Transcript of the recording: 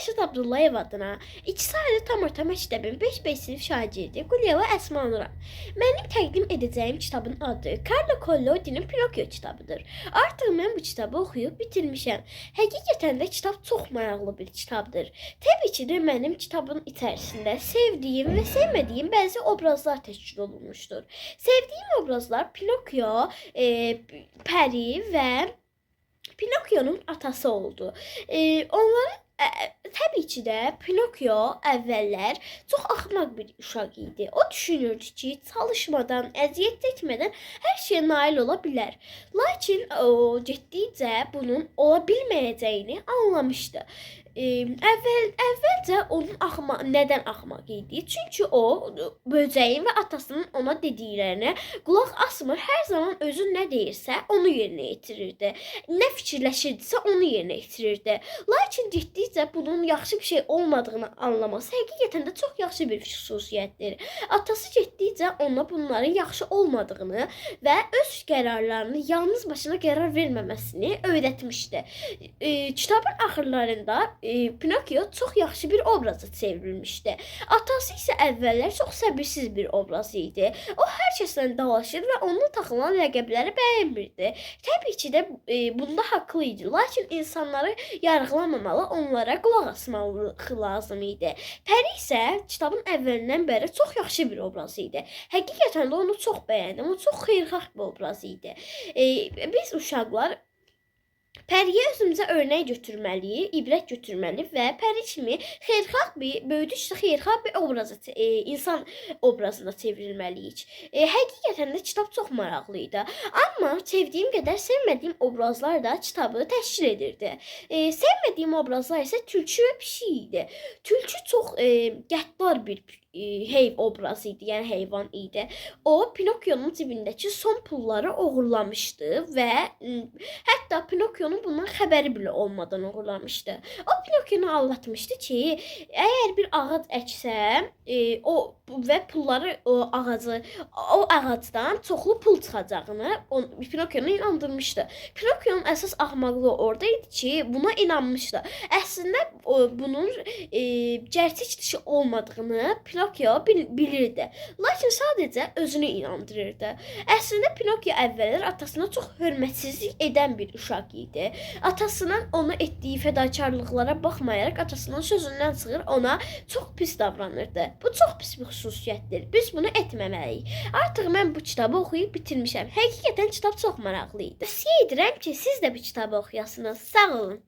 Rəşid Abdullayev adına 2 saylı tam orta məktəbin 5 sinif şagirdi Quliyeva Əsma Nuran. Mənim təqdim edəcəyim kitabın adı Carlo Collodi'nin Pinokyo kitabıdır. Artıq mən bu kitabı oxuyub bitirmişəm. Həqiqətən də kitab çox maraqlı bir kitabdır. Təbii ki də mənim kitabın içərisində sevdiyim və sevmədiyim bəzi obrazlar təşkil olunmuşdur. Sevdiyim obrazlar Pinokyo, Pəri və Pinokyo'nun atası oldu. Onların təbii ki də Pinokyo əvvəllər çox axmaq bir uşaq idi. O düşünürdü ki, çalışmadan, əziyyət çəkmədən hər şeyə nail ola bilər. Lakin o getdikcə bunun ola bilməyəcəyini anlamışdı. Əvvəlcə onun nədən axmaq idi? Çünki o böcəyin və atasının ona dediklərinə qulaq asmır. Hər zaman özü nə deyirsə, onu yerinə yetirirdi. Nə fikirləşirdisə, onu yerinə yetirirdi. Lakin getdikcə bunun yaxşı bir şey olmadığını anlaması həqiqətən də çox yaxşı bir xüsusiyyətdir. Atası getdikcə ona bunların yaxşı olmadığını və öz qərarlarını yalnız başına qərar verməməsini öyrətmişdi. Kitabın axırlarında Pinokyo çox yaxşı bir obraza çevrilmişdi. Atası isə əvvəllər çox səbirsiz bir obraz idi. O hər kəslə dalaşır və onun taxılan ləqəbləri bəyənmirdi. Təbii ki də bunda haqlı idi. Lakin insanları yargılamamalı, onlara qulaq asmalı lazım idi. Pəri isə kitabın əvvəlindən bəri çox yaxşı bir obraz idi. Həqiqətən də onu çox bəyəndim. O çox xeyirxah bir obraz idi. Biz uşaqlar Pəriyə özümüzə örnək götürməliyik, ibrət götürməli və Pəri kimi xeyirxah bir, böyüdükcə xeyirxah bir insan obrazına çevrilməliyik. Həqiqətən də kitab çox maraqlı idi. Amma sevdiyim qədər sevmədiyim obrazlar da kitabı təşkil edirdi. Sevmədiyim obrazlar isə tülkü və pişik idi. Tülkü çox qəddar bir obraz idi, yəni heyvan idi. O Pinokyonun cibindəki son pulları oğurlamışdı və hətta Pinokyonun bundan xəbəri bile olmadan uğurlamışdı. O Pinokyonu anlatmıştı ki, eğer bir ağac əksəm, və pulları o ağacdan çoxlu pul çıxacağını Pinokyonu inandırmışdı. Pinokyonun əsas axmaqlığı oradaydı ki, buna inanmışdı. Əslində bunun gerçək dışı olmadığını Pinokyo bilirdi. Lakin sadəcə özünü inandırırdı. Əslində Pinokyo əvvəllər atasına çox hörmətsizlik edən bir uşaq idi. Atasının ona etdiyi fədakarlıqlara baxmayaraq atasının sözündən çıxır, ona çox pis davranırdı. Bu çox pis bir xüsusiyyətdir. Biz bunu etməməliyik. Artıq mən bu kitabı oxuyub bitirmişəm. Həqiqətən kitab çox maraqlı idi. Tövsiyə edirəm ki, siz də bu kitabı oxuyasınız. Sağ olun.